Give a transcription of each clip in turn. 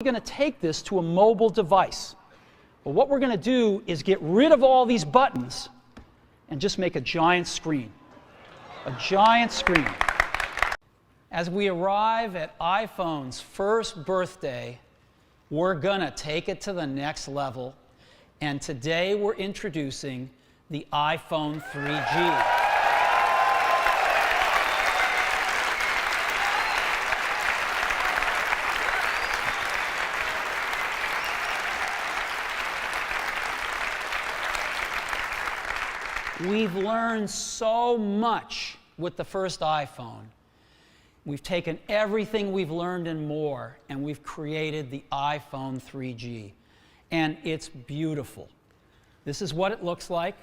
We're going to take this to a mobile device. Well, what we're going to do is get rid of all these buttons and just make a giant screen. A giant screen. As we arrive at iPhone's first birthday, we're going to take it to the next level. And today we're introducing the iPhone 3G. We've learned so much with the first iPhone. We've taken everything we've learned and more, and we've created the iPhone 3G. And it's beautiful. This is what it looks like.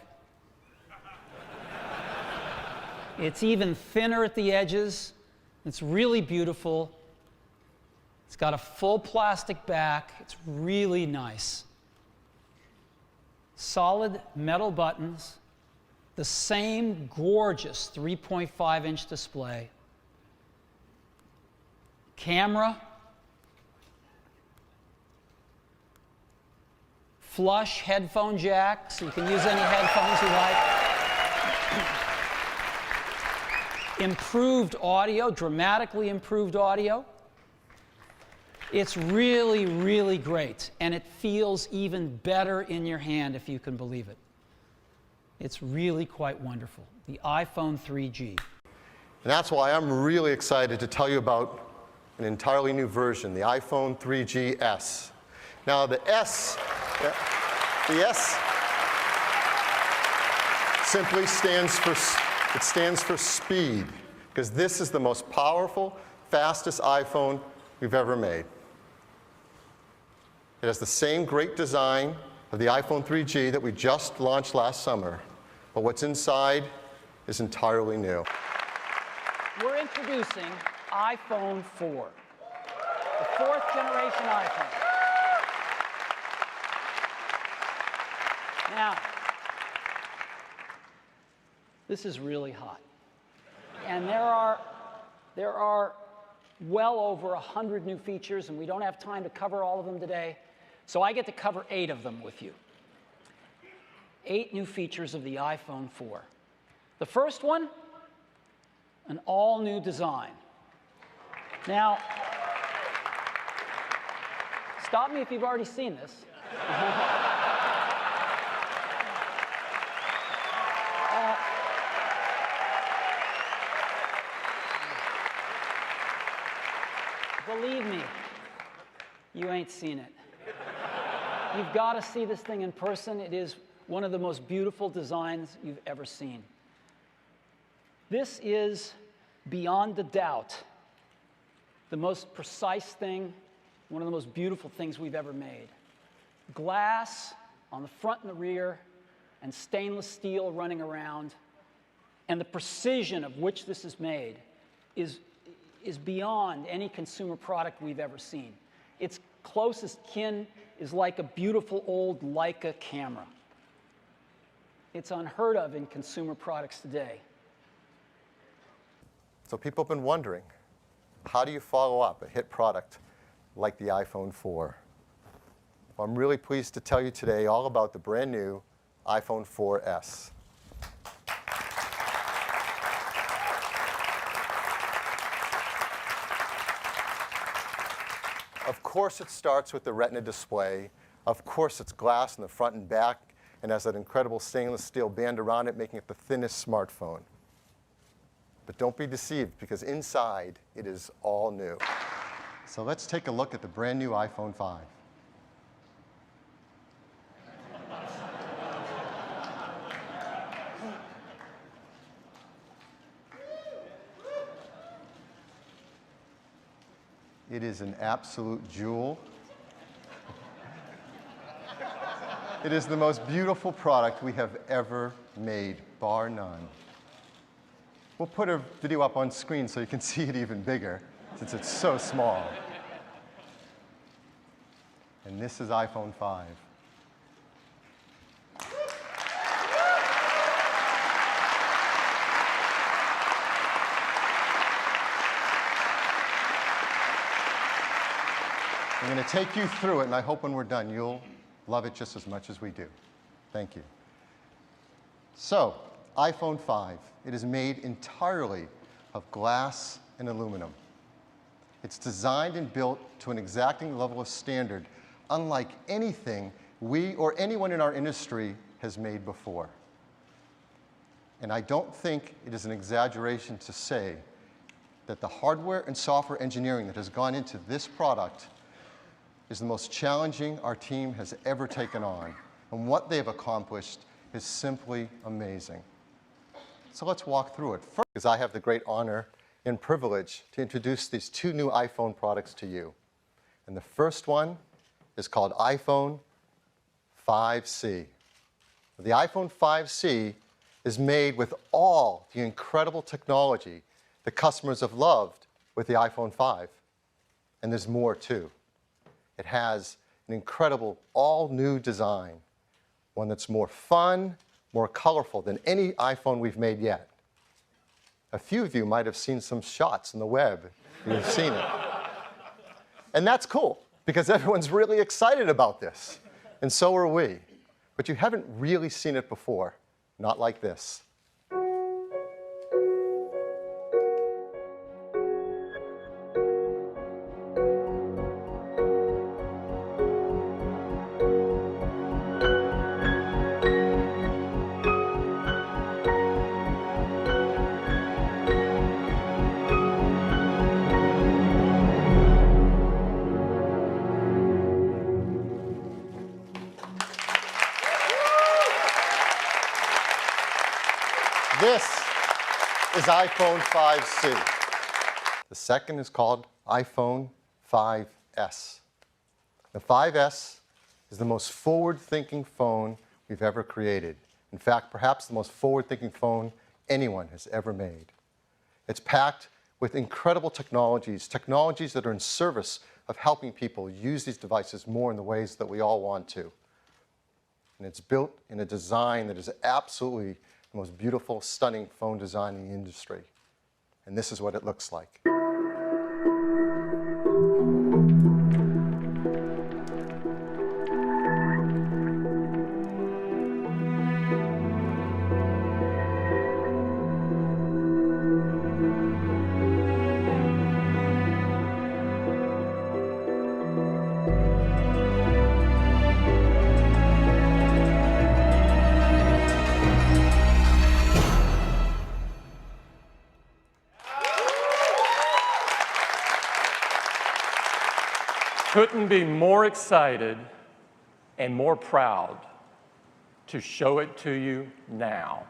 It's even thinner at the edges. It's really beautiful. It's got a full plastic back. It's really nice. Solid metal buttons. The same gorgeous 3.5-inch display. Camera. Flush headphone jack, so you can use any headphones you like. Improved audio, dramatically improved audio. It's really, really great, and it feels even better in your hand, if you can believe it. It's really quite wonderful, the iPhone 3G. And that's why I'm really excited to tell you about an entirely new version, the iPhone 3GS. Now the S simply stands for speed, because this is the most powerful, fastest iPhone we've ever made. It has the same great design of the iPhone 3G that we just launched last summer, but what's inside is entirely new. We're introducing iPhone 4, the fourth generation iPhone. Now, this is really hot, and there are well over 100 new features, and we don't have time to cover all of them today. So I get to cover 8 of them with you. 8 new features of the iPhone 4. The first one, an all-new design. Now, stop me if you've already seen this. Believe me, you ain't seen it. You've got to see this thing in person. It is one of the most beautiful designs you've ever seen. This is, beyond a doubt, the most precise thing, one of the most beautiful things we've ever made. Glass on the front and the rear, and stainless steel running around, and the precision of which this is made is beyond any consumer product we've ever seen. Its closest kin is like a beautiful old Leica camera. It's unheard of in consumer products today. So people have been wondering, how do you follow up a hit product like the iPhone 4? Well, I'm really pleased to tell you today all about the brand new iPhone 4S. Of course it starts with the Retina display. Of course it's glass in the front and back and has that incredible stainless steel band around it, making it the thinnest smartphone. But don't be deceived, because inside it is all new. So let's take a look at the brand new iPhone 5. It is an absolute jewel. It is the most beautiful product we have ever made, bar none. We'll put a video up on screen so you can see it even bigger, since it's so small. And this is iPhone 5. I'm going to take you through it, and I hope when we're done, you'll love it just as much as we do. Thank you. So, iPhone 5. It is made entirely of glass and aluminum. It's designed and built to an exacting level of standard, unlike anything we or anyone in our industry has made before. And I don't think it is an exaggeration to say that the hardware and software engineering that has gone into this product is the most challenging our team has ever taken on. And what they've accomplished is simply amazing. So let's walk through it. First, because I have the great honor and privilege to introduce these two new iPhone products to you. And the first one is called iPhone 5C. The iPhone 5C is made with all the incredible technology that customers have loved with the iPhone 5. And there's more too. It has an incredible all-new design, one that's more fun, more colorful than any iPhone we've made yet. A few of you might have seen some shots on the web. You've seen it. And that's cool, because everyone's really excited about this. And so are we. But you haven't really seen it before. Not like this. This is iPhone 5C. The second is called iPhone 5S. The 5S is the most forward-thinking phone we've ever created. In fact, perhaps the most forward-thinking phone anyone has ever made. It's packed with incredible technologies that are in service of helping people use these devices more in the ways that we all want to. And it's built in a design that is absolutely the most beautiful, stunning phone design in the industry. And this is what it looks like. Couldn't be more excited and more proud to show it to you now.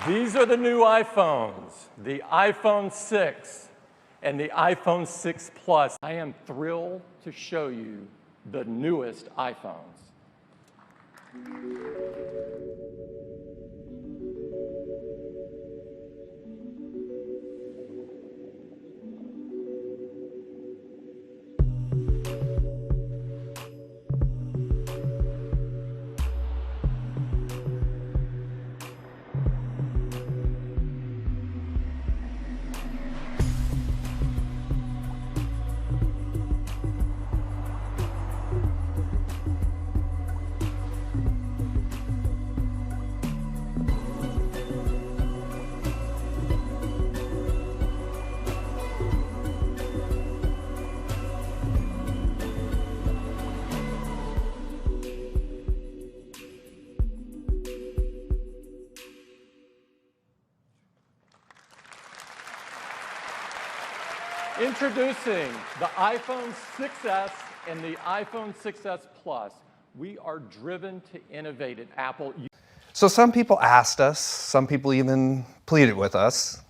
These are the new iPhones, the iPhone 6 and the iPhone 6 Plus. I am thrilled to show you the newest iPhones. Introducing the iPhone 6s and the iPhone 6s Plus. We are driven to innovate at Apple. So some people asked us, some people even pleaded with us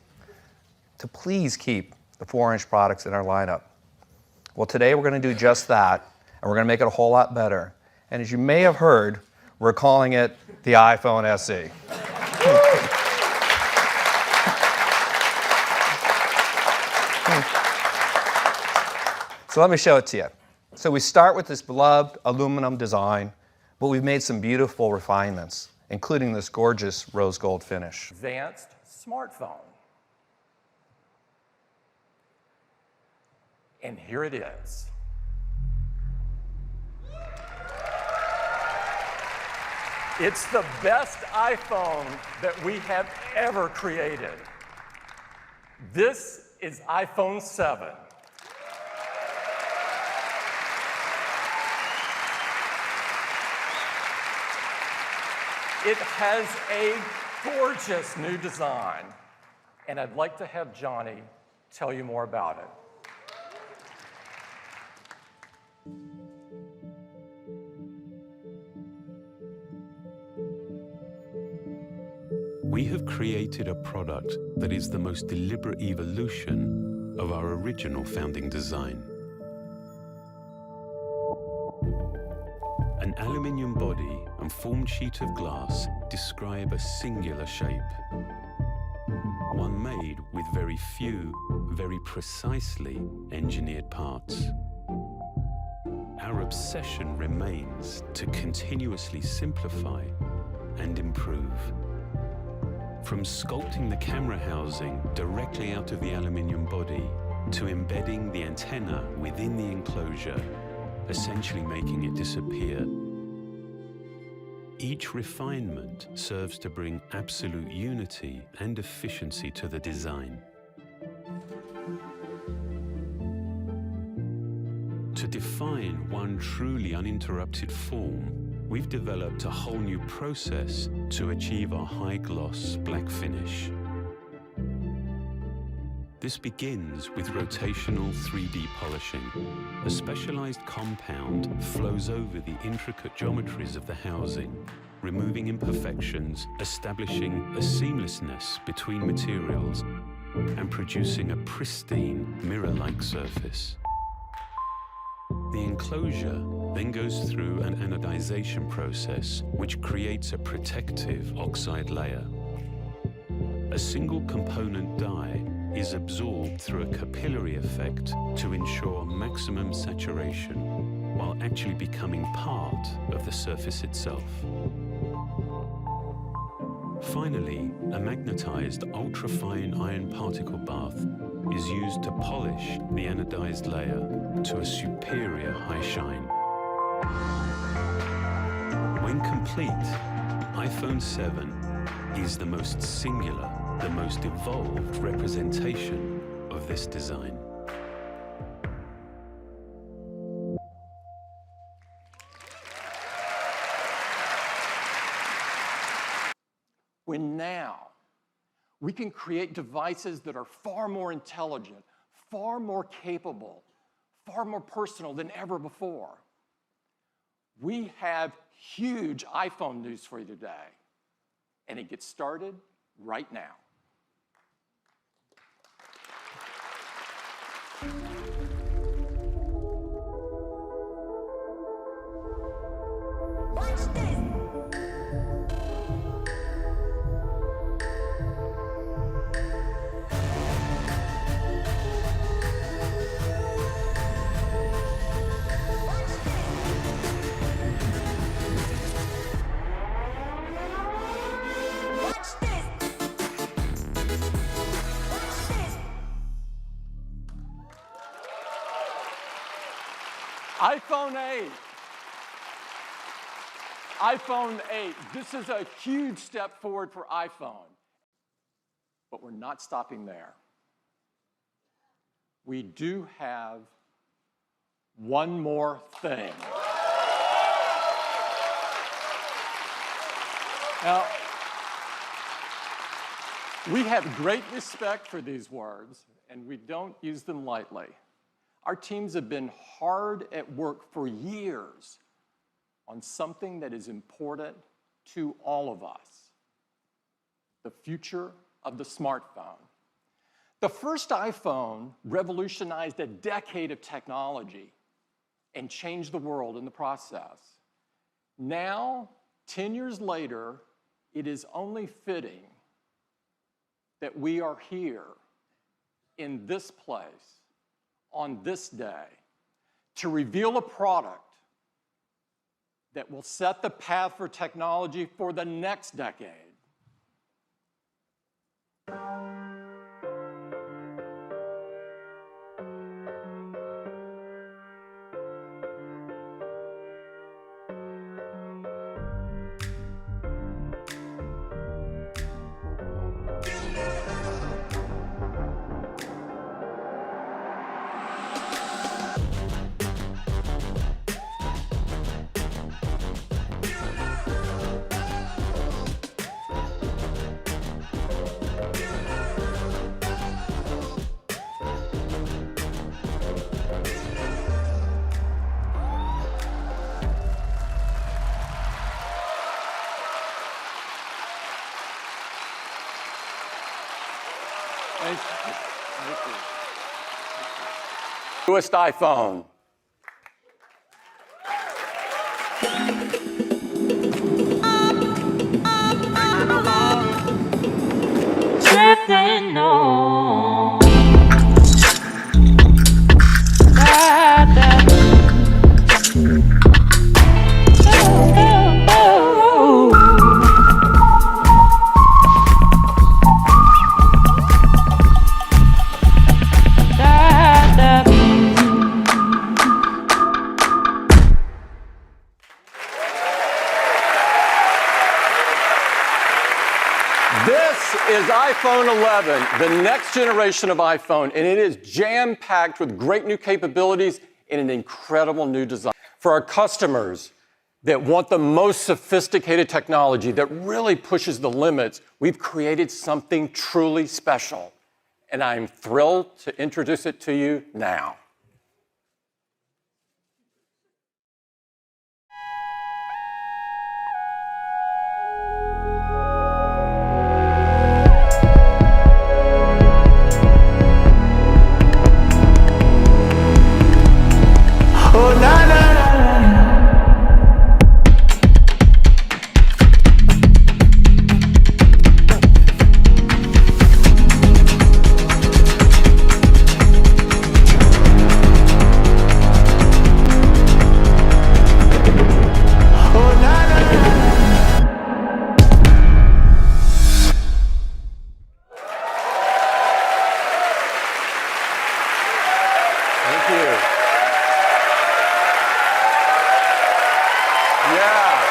to please keep the 4-inch products in our lineup. Well, today we're going to do just that, and we're going to make it a whole lot better. And as you may have heard, we're calling it the iPhone SE. So let me show it to you. So we start with this beloved aluminum design, but we've made some beautiful refinements, including this gorgeous rose gold finish. Advanced smartphone. And here it is. It's the best iPhone that we have ever created. This is iPhone 7. It has a gorgeous new design, and I'd like to have Johnny tell you more about it. We have created a product that is the most deliberate evolution of our original founding design. An aluminium body and formed sheet of glass describe a singular shape. One made with very few, very precisely engineered parts. Our obsession remains to continuously simplify and improve. From sculpting the camera housing directly out of the aluminium body to embedding the antenna within the enclosure, essentially making it disappear. Each refinement serves to bring absolute unity and efficiency to the design. To define one truly uninterrupted form, we've developed a whole new process to achieve our high-gloss black finish. This begins with rotational 3D polishing. A specialized compound flows over the intricate geometries of the housing, removing imperfections, establishing a seamlessness between materials, and producing a pristine, mirror-like surface. The enclosure then goes through an anodization process, which creates a protective oxide layer. A single component die is absorbed through a capillary effect to ensure maximum saturation, while actually becoming part of the surface itself. Finally, a magnetized ultrafine iron particle bath is used to polish the anodized layer to a superior high shine. When complete, iPhone 7 is the most singular, the most evolved representation of this design. When now we can create devices that are far more intelligent, far more capable, far more personal than ever before. We have huge iPhone news for you today, and it gets started right now. Watch this. iPhone 8. iPhone 8. This is a huge step forward for iPhone. But we're not stopping there. We do have one more thing. Now, We have great respect for these words, and we don't use them lightly. Our teams have been hard at work for years on something that is important to all of us, the future of the smartphone. The first iPhone revolutionized a decade of technology and changed the world in the process. Now, 10 years later, it is only fitting that we are here in this place on this day to reveal a product that will set the path for technology for the next decade. Thank you. Newest iPhone. Sitting on This is iPhone 11, the next generation of iPhone, and it is jam-packed with great new capabilities and an incredible new design. For our customers that want the most sophisticated technology that really pushes the limits, we've created something truly special, and I'm thrilled to introduce it to you now. Thank you. Yeah.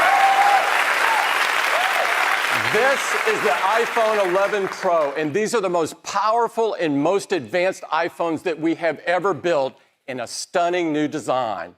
This is the iPhone 11 Pro, and these are the most powerful and most advanced iPhones that we have ever built in a stunning new design.